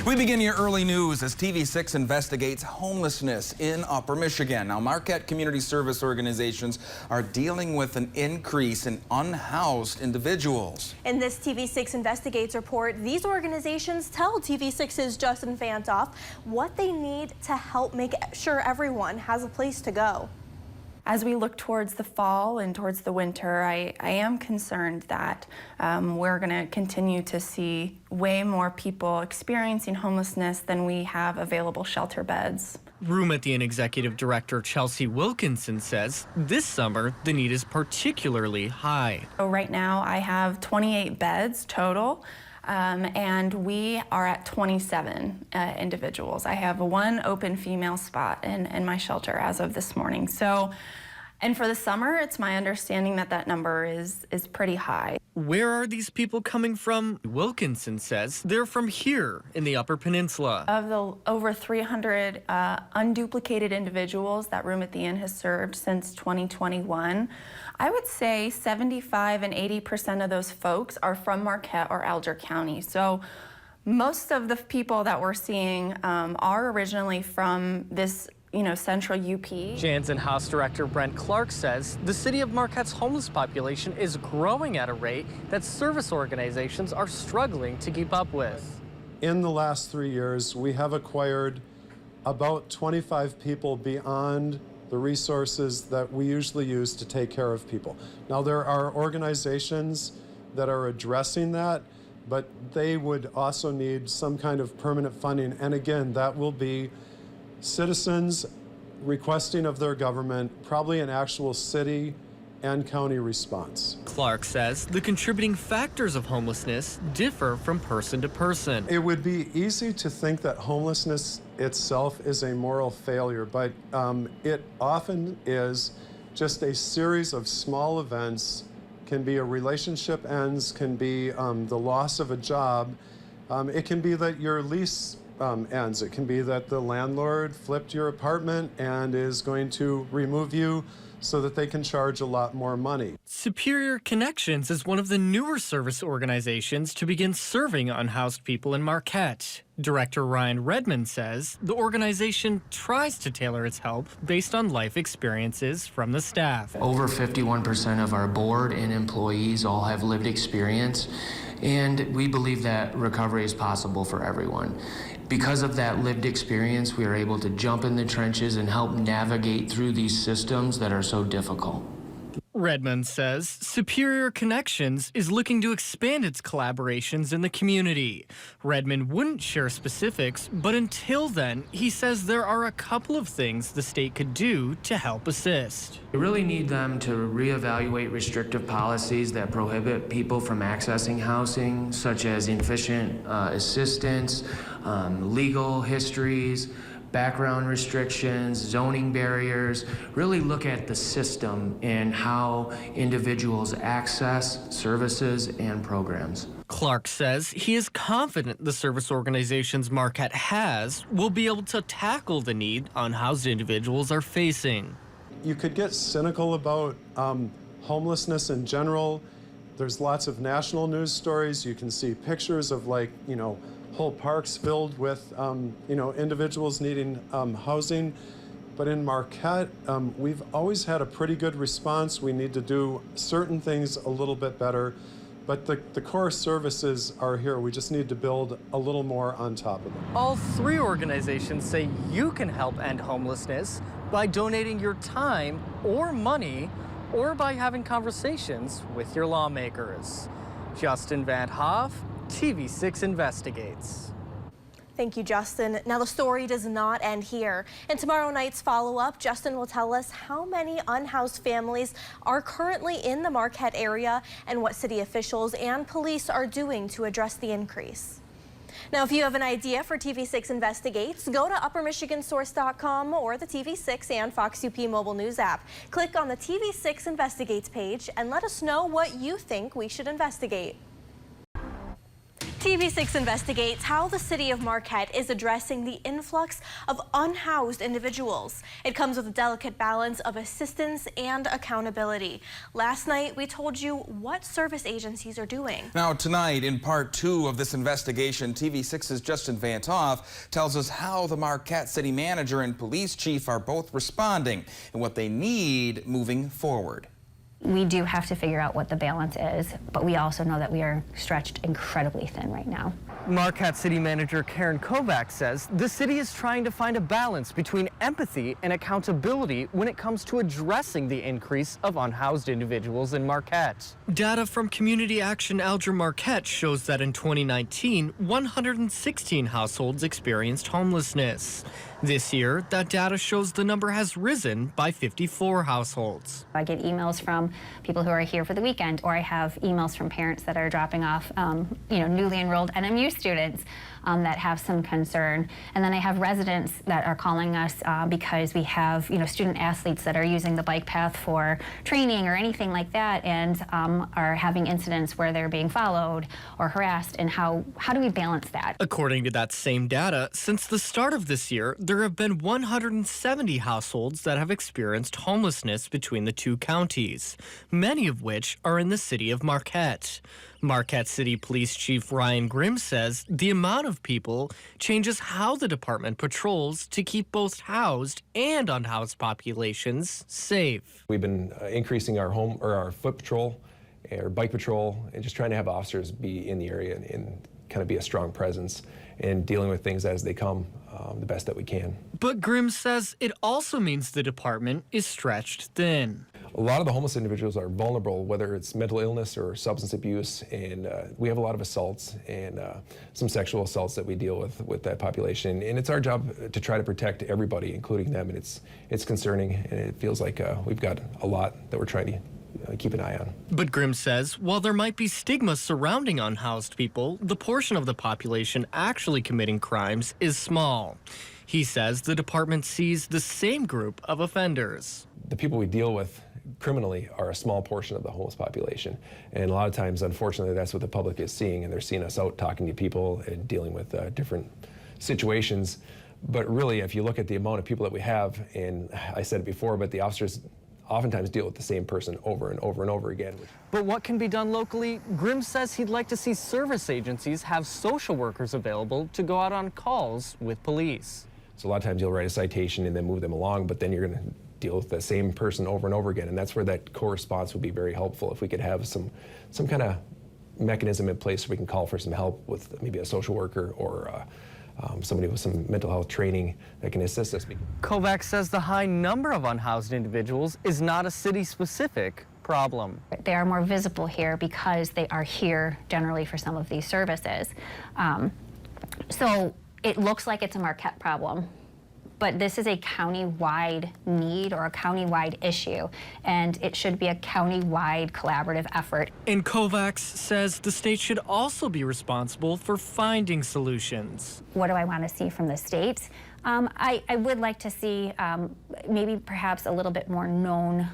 We begin your early news as TV6 investigates homelessness in Upper Michigan. Now, Marquette community service organizations are dealing with an increase in unhoused individuals. In this TV6 Investigates report, these organizations tell TV6's Justin Fantoff what they need to help make sure everyone has a place to go. As we look towards the fall and towards the winter, I am concerned that we're going to continue to see way more people experiencing homelessness than we have available shelter beds. Room at the Inn Executive Director Chelsea Wilkinson says this summer the need is particularly high. So right now I have 28 beds total. And we are at 27 individuals. I have one open female spot in my shelter as of this morning. So, and for the summer, it's my understanding that that number is pretty high. Where are these people coming from? Wilkinson says they're from here in the Upper Peninsula. Of the over 300 unduplicated individuals that Room at the Inn has served since 2021, I would say 75 and 80% of those folks are from Marquette or Alger County. So most of the people that we're seeing are originally from this central UP. Jansen House Director Brent Clark says the city of Marquette's homeless population is growing at a rate that service organizations are struggling to keep up with. In the last 3 years, we have acquired about 25 people beyond the resources that we usually use to take care of people. Now, there are organizations that are addressing that, but they would also need some kind of permanent funding. And again, that will be citizens requesting of their government, probably an actual city and county response. Clark says the contributing factors of homelessness differ from person to person. It would be easy to think that homelessness itself is a moral failure, but it often is just a series of small events. Can be a relationship ends, can be the loss of a job. It can be that your lease ends. It can be that the landlord flipped your apartment and is going to remove you so that they can charge a lot more money. Superior Connections is one of the newer service organizations to begin serving unhoused people in Marquette. Director Ryan Redmond says the organization tries to tailor its help based on life experiences from the staff. Over 51% of our board and employees all have lived experience, and we believe that recovery is possible for everyone. Because of that lived experience, we are able to jump in the trenches and help navigate through these systems that are so difficult. Redmond says Superior Connections is looking to expand its collaborations in the community. Redmond wouldn't share specifics, but until then, he says there are a couple of things the state could do to help assist. We really need them to reevaluate restrictive policies that prohibit people from accessing housing, such as inefficient assistance, legal histories, background restrictions, zoning barriers. Really look at the system and how individuals access services and programs. Clark says he is confident the service organizations Marquette has will be able to tackle the need unhoused individuals are facing. You could get cynical about homelessness in general. There's lots of national news stories. You can see pictures of whole parks filled with individuals needing housing. But in Marquette, we've always had a pretty good response. We need to do certain things a little bit better, but the core services are here. We just need to build a little more on top of them. All three organizations say you can help end homelessness by donating your time or money, or by having conversations with your lawmakers. Justin Van Hoff, TV6 Investigates. Thank you, Justin. Now, the story does not end here. In tomorrow night's follow-up, Justin will tell us how many unhoused families are currently in the Marquette area and what city officials and police are doing to address the increase. Now, if you have an idea for TV6 Investigates, go to uppermichigansource.com or the TV6 and Fox UP mobile news app. Click on the TV6 Investigates page and let us know what you think we should investigate. TV6 investigates how the city of Marquette is addressing the influx of unhoused individuals. It comes with a delicate balance of assistance and accountability. Last night, we told you what service agencies are doing. Now tonight, in part 2 of this investigation, TV6's Justin Van Toff tells us how the Marquette city manager and police chief are both responding and what they need moving forward. We do have to figure out what the balance is, but we also know that we are stretched incredibly thin right now. Marquette City Manager Karen Kovacs says the city is trying to find a balance between empathy and accountability when it comes to addressing the increase of unhoused individuals in Marquette. Data from Community Action Alger Marquette shows that in 2019, 116 households experienced homelessness. This year, that data shows the number has risen by 54 households. I get emails from people who are here for the weekend, or I have emails from parents that are dropping off, newly enrolled NMU students that have some concern. And then I have residents that are calling us because we have, student athletes that are using the bike path for training or anything like that, and are having incidents where they're being followed or harassed. And how do we balance that? According to that same data, since the start of this year, there have been 170 households that have experienced homelessness between the two counties, many of which are in the city of Marquette. Marquette City Police Chief Ryan Grimm says the amount of people changes how the department patrols to keep both housed and unhoused populations safe. We've been increasing our foot patrol, our bike patrol, and just trying to have officers be in the area and kind of be a strong presence and dealing with things as they come the best that we can. But Grimm says it also means the department is stretched thin. A lot of the homeless individuals are vulnerable, whether it's mental illness or substance abuse, and we have a lot of assaults and some sexual assaults that we deal with that population. And it's our job to try to protect everybody, including them, and it's concerning, and it feels like we've got a lot that we're trying to keep an eye on. But Grimm says while there might be stigma surrounding unhoused people, the portion of the population actually committing crimes is small. He says the department sees the same group of offenders. The people we deal with criminally are a small portion of the homeless population, and a lot of times, unfortunately, that's what the public is seeing, and they're seeing us out talking to people and dealing with different situations. But really, if you look at the amount of people that we have, and I said it before, but the officers oftentimes deal with the same person over and over and over again. But what can be done locally? Grimm says he'd like to see service agencies have social workers available to go out on calls with police. So a lot of times you'll write a citation and then move them along, but then you're going to deal with the same person over and over again, and that's where that co-response would be very helpful. If we could have some kind of mechanism in place so we can call for some help with maybe a social worker or somebody with some mental health training that can assist us. Kovacs says the high number of unhoused individuals is not a city-specific problem. They are more visible here because they are here generally for some of these services. So it looks like it's a Marquette problem, but this is a county-wide need or a county-wide issue, and it should be a county-wide collaborative effort. And Kovacs says the state should also be responsible for finding solutions. What do I want to see from the state? I would like to see maybe perhaps a little bit more known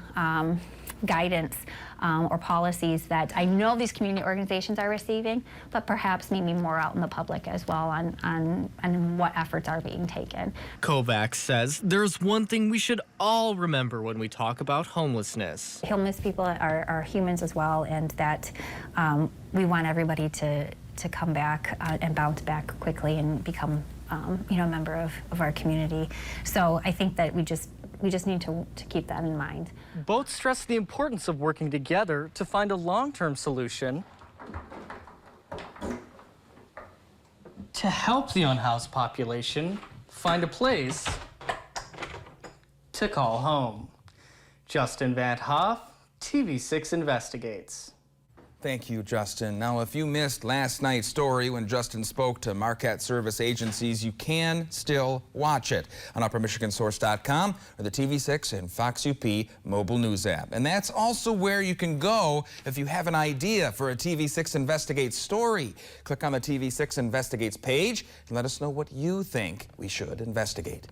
guidance or policies that I know these community organizations are receiving, but perhaps maybe more out in the public as well on what efforts are being taken. Kovacs says there's one thing we should all remember when we talk about homelessness. Homeless people are humans as well, and that we want everybody to come back and bounce back quickly and become a member of our community. So I think that we just need to keep that in mind. Both stress the importance of working together to find a long-term solution to help the unhoused population find a place to call home. Justin Van Hoff, TV6 Investigates. Thank you, Justin. Now, if you missed last night's story when Justin spoke to Marquette service agencies, you can still watch it on UpperMichiganSource.com or the TV6 and Fox UP mobile news app. And that's also where you can go if you have an idea for a TV6 Investigates story. Click on the TV6 Investigates page and let us know what you think we should investigate.